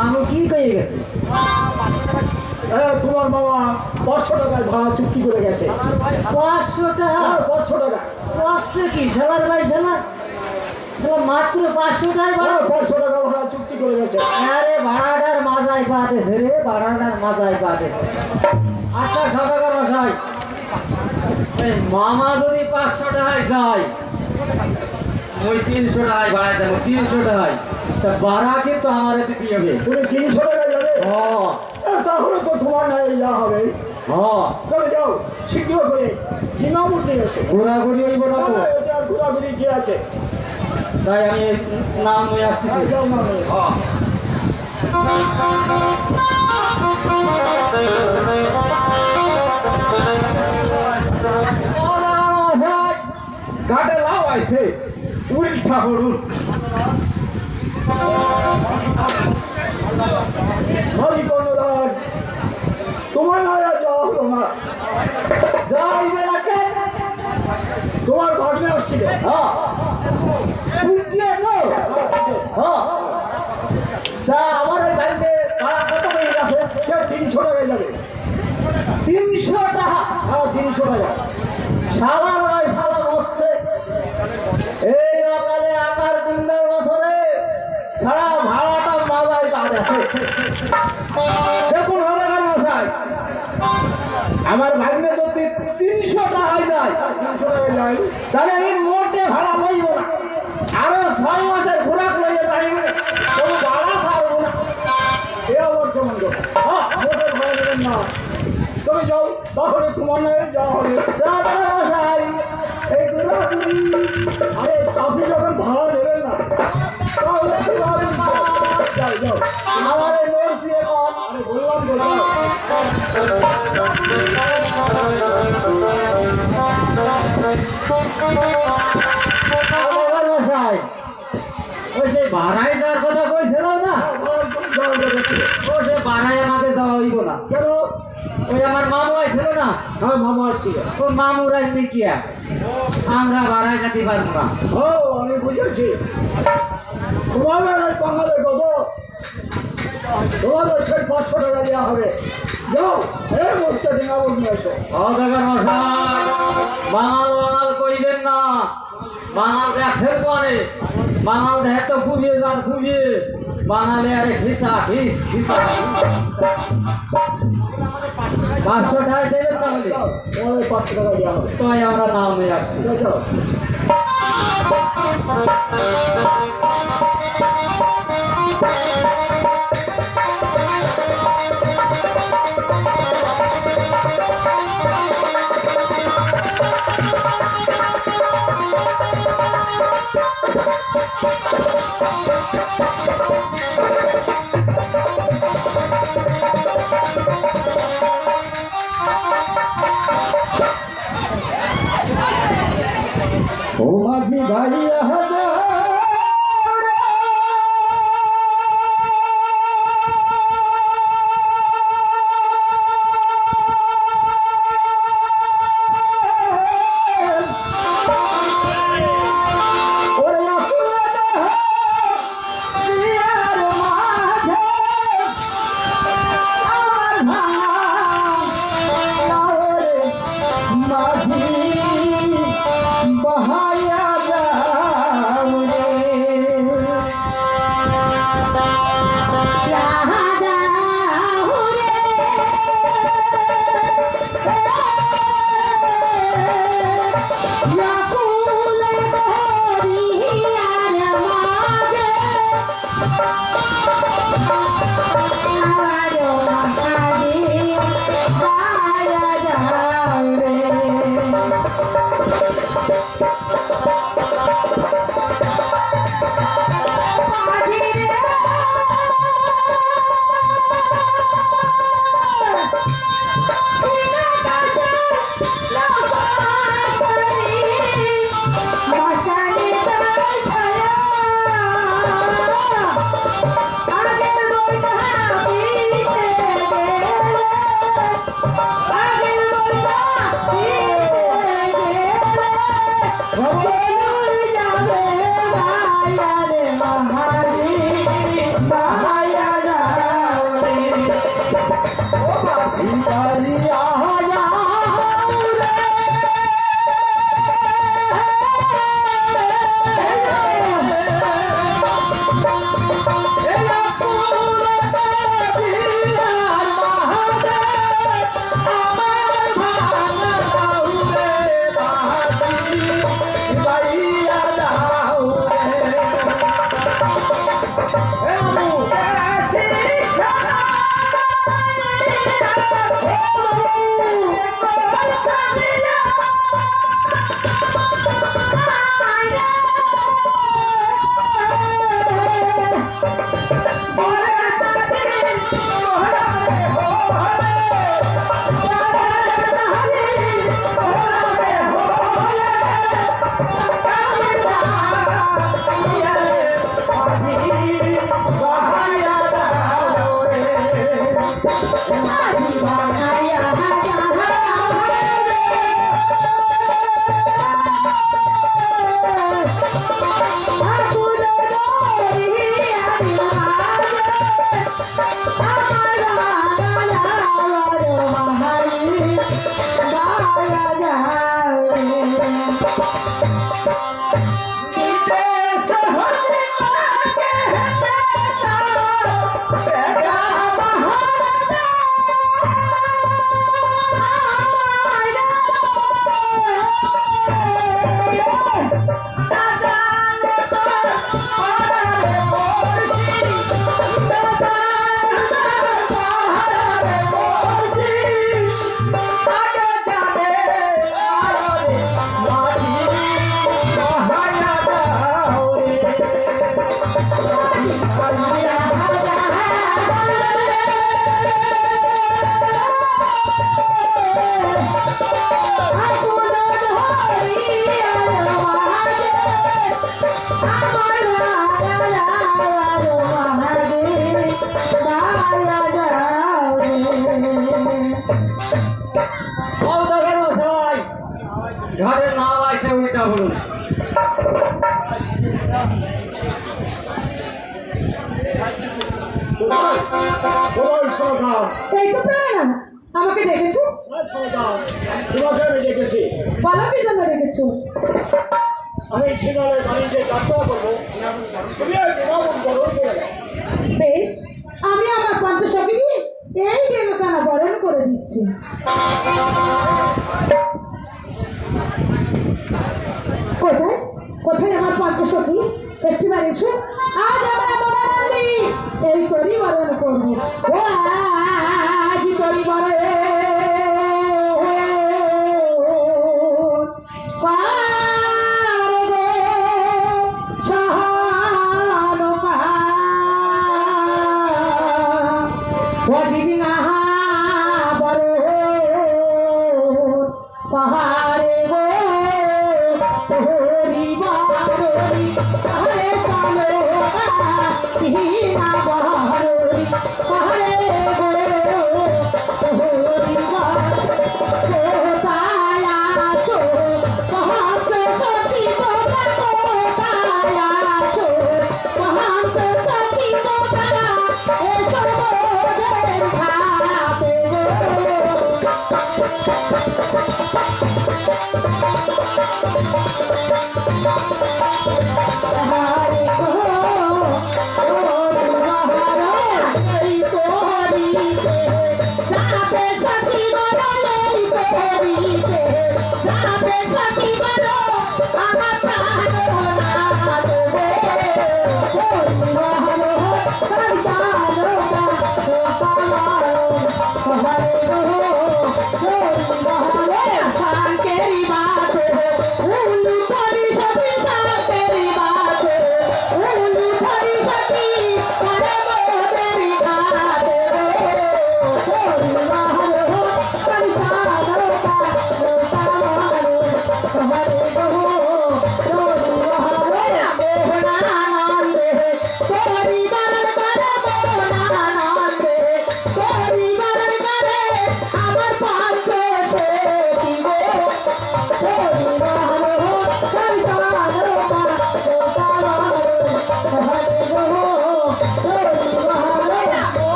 মামু কি কয়ে গেছে? তোমার মামা 500 টাকায় ভাড়া চুক্তি করে গেছে। 500 টাকা? 500 টাকা। কষ্ট কি শালার ভাই শালা, মাত্র 500 টাকায় ভাড়া? 500 টাকা ভাড়া চুক্তি করে গেছে। আরে ভাড়াটার মাজায় পাতেছে রে, ভাড়াটার মাজায় পাতেছে। আচ্ছা সদাগর মশাই, এই মামা যদি 500 টাকায় যায়, ওই 300 টাকায় ভাড়া দেবো, 300 টাকায়। তা ভাড়া কিন্তু আমার দিতে হবে। তুমি 300 টাকা যাবে? তাহলে তো তোমার নাই যা হবে। তবে যাও শীঘ্র করে জিমামুর দিয়ে এসো। ঘোরাঘুরি হইব না তো? এটা আর ঘোরাঘুরি কি আছে? তাই আমি নাম নিয়ে আসতেছি। যাও না ঘাটে লাভ আইছে উড়ি ঠাকুর ভাবি কর্ণধার, তোমার নাই আর যাওয়া হলো না। যাইবে না কে? তোমার ভাগ্নে আসছিল। বুঝিয়ে দাও। তা আমার ওই ভাইকে ভাড়া কত হয়ে গেছে? সে 300 টাকায় যাবে। 300 টাকা? 300 টাকা। সারা নয় সারা বসছে এই অকালে আমার 3 বছরে সারা ভাড়াটা মাজায় পাচ্ছে। দেখুন হবে কার মশাই, আমার ভাগ্নে যদি 300 টাকায় যায় 300 টাকায় যাই। তাহলে আমি মোটে ভাড়া লইব না, আরো 6 মাসের খোরাক লইয়ে যাইবে, কোনো ভাড়া ছাড়ব না। এ আবার কেমন কথা? মোটের ভাড়া দেবেন না। তবে যাও, তাহলে তোমার নাই যাওয়া হবে। রাজা মশাই এই ঘোরাঘুরি, আরে আপনি যখন ভাড়া নেবেন না তাহলে যাও যাও। আমার এই মরছি এখন। আরে বললাম তো যাও। রাজা মশাই ওই সেই ভাড়ায় যাওয়ার কথা কইছিল না, যাও যাও যাও। ও সে ভাড়ায় আমাকে যাওয়া হইব না। কেন? ওই আমার মামু আইছিল না, হ্যাঁ মামা আসছিল। ও মামুর আইনি কি আর আমরা ভাড়ায় যেতে পারবো না। ও আমি বুঝেছি। তোমাদের ওই বাঙালের কত? তোমাদের সেই 500 টাকা দেওয়া হবে। যাও এই মুহূর্তে ডিনাবুর নিয়ে এসো। অদাগার মশাই বাঙাল বাঙাল কইবেন না, বাঙাল দেখেন করে, বাঙাল দেখ তো ফুবিয়ে যান ফুবিয়ে, বাঙালি আরে খিসা খিস খিসা। 500 টাকা দেবেন তাহলে? তোমাদের 500 টাকা দেওয়া হবে। তাই আমরা নাম নিয়ে আসছি। যাও যাও। ও মাঝি ভাইয়া ঘরে না পাইছে ওইটা বলুন। এই তো প্রাণ আমাকে ডেকেছো? ডেকেছি বলো কি জন্য ডেকেছো? আমি সিঙ্গালের বাড়িতে যাত্রা করবো, তুমি বেশ, আমি আমার পঞ্চসখী দিয়ে এই দেবতানা বরণ করে দিচ্ছি। কোথায় কোথায় আমার পঞ্চসখী? একটিবার এসো, আজ আমরা মরানন্দী এই তরি বরণ করবো। ও আজ তরি বরণ পাহাড়ে গো হরি বাররি পাহাড়ে সালো কিনা বাররি পাহাড়ে গো হরি কোথায় আছো পাহাড় সখী তোমরা কোথায় আছো পাহাড় সখী তোমরা এসো মোদের ঘাটে গো हरे को हरि हरि को हरि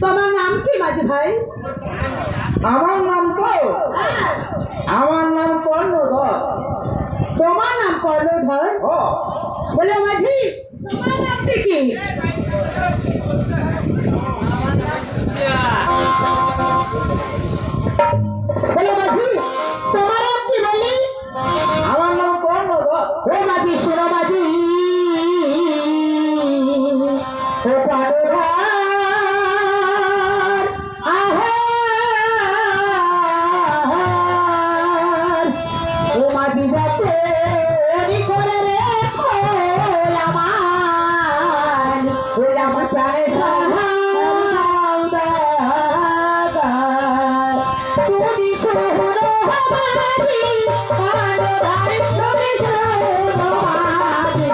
তোমার নাম কি মাঝি ভাই? আমার নাম তো হ্যাঁ, আমার নাম কর্ণধর। তোমার নাম কর্ণধর? ও বলে মাঝি তোমার নামটি কি? বলে মাঝি তোমার নাম কি বলি? আমার নাম কর্ণধর। ও মাঝি শোনো মাঝি, ও কর্ণধর আহার, ও মাঝি যাতে করে রে খোল আমার, ওই আমার প্রাণের সহায়দার। তুমি শোনো মাঝি কর্ণধর, তুমি শোনো মাঝি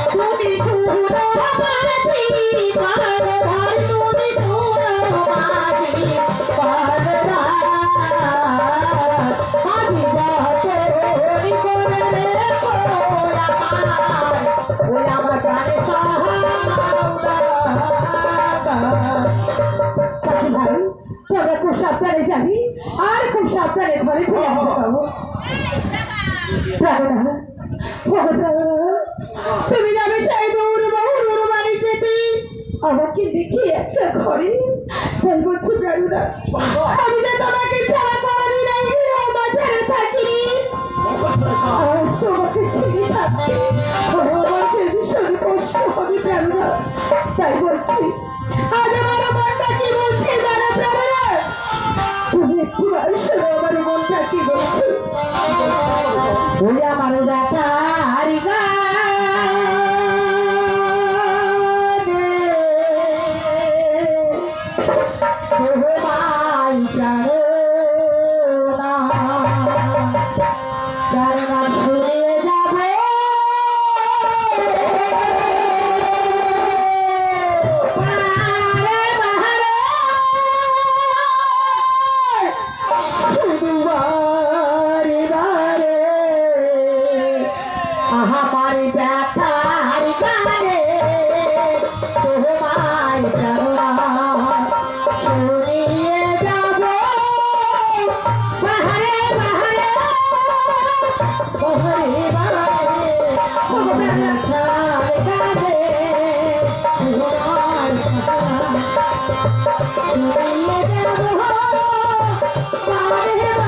তুমি শুনো মাঝি কর্ণধর, তুমি শুনো মাঝি কর্ণধর, মাঝি যাতে করে রে খোল আমার, ওই আমার প্রাণের সহায়দার। মাঝি ভাই তোরা খুব সাবধানে যাবি আর খুব সাবধানে ঘরে ফিরে আসতে পাবো। তুমি যাবে সেই দৌড় বহুর বাড়ি যেতে, আমাকে দেখি একটা ঘরে তাই বলছি প্রাণুরা, আমি যে তোমাকে ছাড়া কোনোদিন এই মাঝারে থাকি, আজ তোমাকে ছেড়ে থাকতে আমার যে ভীষণ কষ্ট হবে প্রাণুরা। তাই বলছি আজ আমার মনটা কি বলছে জানো প্রাণুরা? তুমি একটু শোনো আমার মনটা কি বলছে। ওই আমার ব্যাটার সবাই প্রাণনা শুনে যাবে শুধু বারে বারে আমার ব্যথার গানে তোমায় শুনিয়ে যাব বাহারে বাহারে বাহারে বাহারে তোমার ব্যথার গানে তোমায় শুনিয়ে যাব বাহারে বাহারে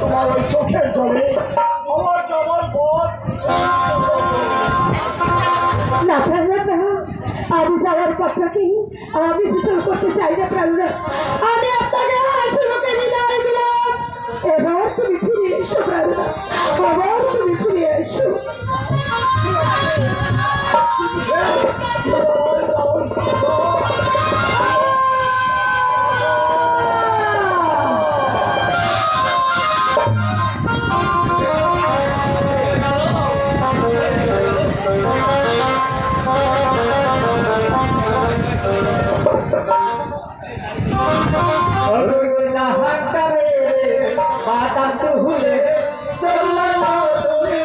তোমার ওই চোখের জলে আমার যাবার পথ না প্রাণনাথ না, আমি যাওয়ার পথটাকে আমি পিছন করতে চাই না প্রাণনাথ। আমি আপনাকে হাসিমুখে বিদায় দিলাম। এবার তুমি ফিরে এসো প্রাণনাথ, আবার তুমি ফিরে এসো। বাদাম তুলে চললো তুমি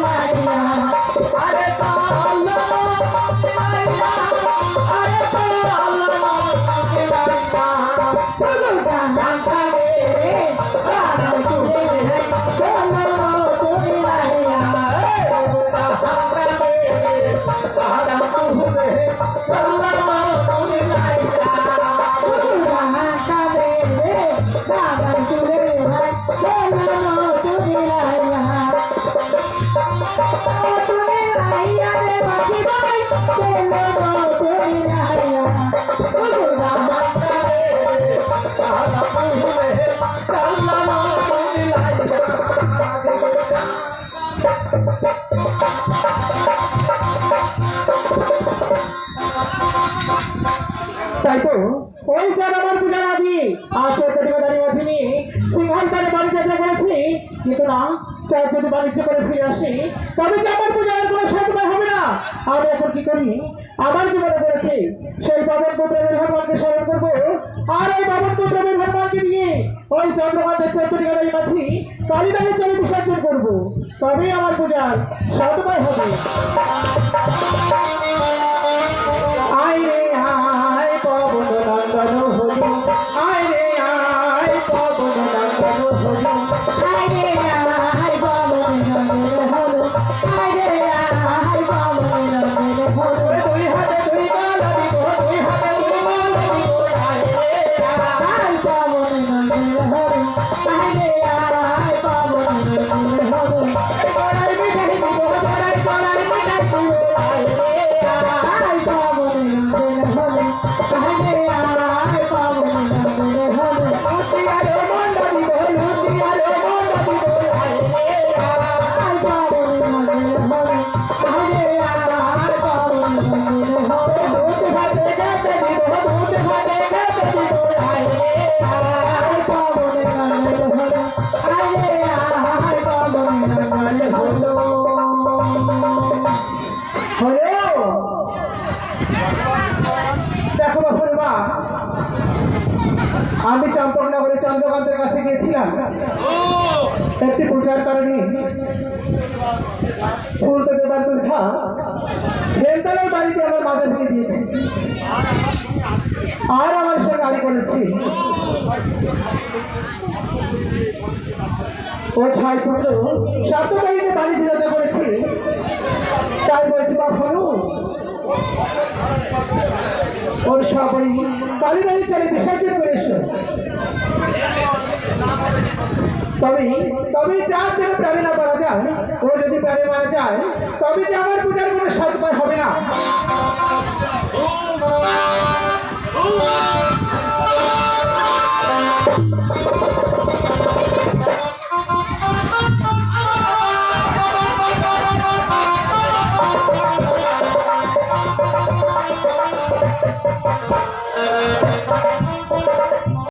মাইয়া আরে তাই তো ওই চার আমার পূজা নাবি আর চৌধুরী দাঁড়িয়ে আছিনি সিংহাসনে বাড়ি যেতে করেছি, কিন্তু না চার যদি বাণিজ্য করে ফিরে আসি তবে যে আমার পূজার কোনো সদুপায় হবে না। আমি এখন কি করি, আমার জীবনে করেছি সেই বাবন পুত্রের ভগবানকে স্মরণ করবো, আর ওই বাবন পুত্রের ভগবানকে নিয়ে ওই চন্দ্রকান্তের চৌধুরী দাঁড়িয়ে আছি কালীদাকে চলে বিসর্জন করবো, তবেই আমার পূজার সদুপায় হবে। আয় রে আয় পবন নন্দন হলু, আয় রে আয় পবন নন্দন হলু, আয় রে আয় পবন নন্দন হলু, আয় রে আয় পবন নন্দন হলু। দুই হাতে দুই মালা দিব, দুই হাতে দুই মালা দিব, আয় রে আয় পবন নন্দন হলু, আয় রে আয় পবন নন্দন হলু। আয় মিঠাই দিব, ধরাই ধরাই মিঠাই দিব, আয় রে আয় পবন নন্দন হলু, আয় রে আয় পবন নন্দন হলু। লুচিয়ারে মন্ডা দিব, লুচিয়ারে মন্ডা দিব, আয় রে আয় পবন নন্দন হলু, আয় রে আয় পবন নন্দন হলু। দুধ ভাতে খেতে দিব, দুধ ভাতে খেতে দিব, আয় রে আয় পবন নন্দন হলু, আয় রে আয় পবন নন্দন হলু। হলো দেখো বাবা, আমি চম্পকনগরে চন্দ্রকান্তের কাছে গিয়েছিলাম একটি পূজার কারণে ফুলতে দেবার কথা হেমতলার বাড়িতে আমার মাথা ভেঙে দিয়েছি, আর আমার সে গাড়ি করেছি। ও ছয় পুত্র সাতবাহিনী বাড়িতে যাতে করেছি, তাই বলছি বা ফনু ওর সবাই কালীবাড়ি চলে বিসর্জন করে এসো। তবে তবে যা যেন প্রাণী না মারা যায়, ও যদি প্রাণী মারা যায় তবে যে আমার পূজার কোনো সদুপায় হবে না।